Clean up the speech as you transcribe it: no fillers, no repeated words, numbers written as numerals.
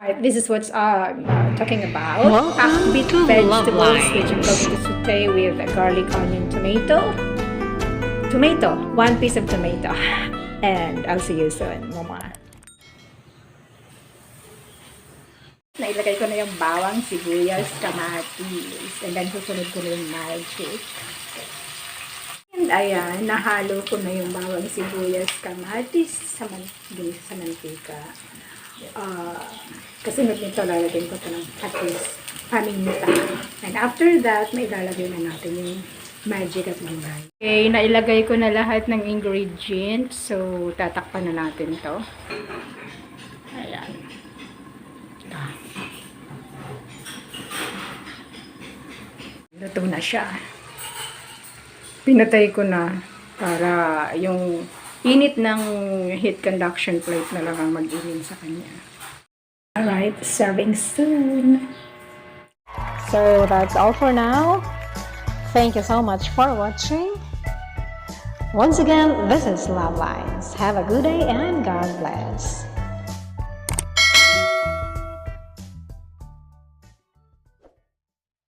Right, this is what I'm talking about. Welcome Pakbet to vegetables, LuvLiNes. which I'm going to saute with a garlic, onion, tomato, 1 piece of tomato, and I'll see you soon, Mama. Nailagay ko na yung bawang, sibuyas, kamatis, and then susunod ko na yung magic. And ayan, nahalo ko na yung bawang, sibuyas, kamatis sa mantika. Kasunod nito, lalagyan ko ito ng at paminta. And after that, may ilalagay na natin yung magic at gulay. Okay, nailagay ko na lahat ng ingredients. So, tatakpan na natin to. Ayan. Luto na siya. Pinatay ko na para yung init ng heat conduction plate na lang ang mag-ilim sa kanya. Alright, serving soon. So that's all for now. Thank you so much for watching. Once again, this is LuvLiNes. Have a good day and God bless.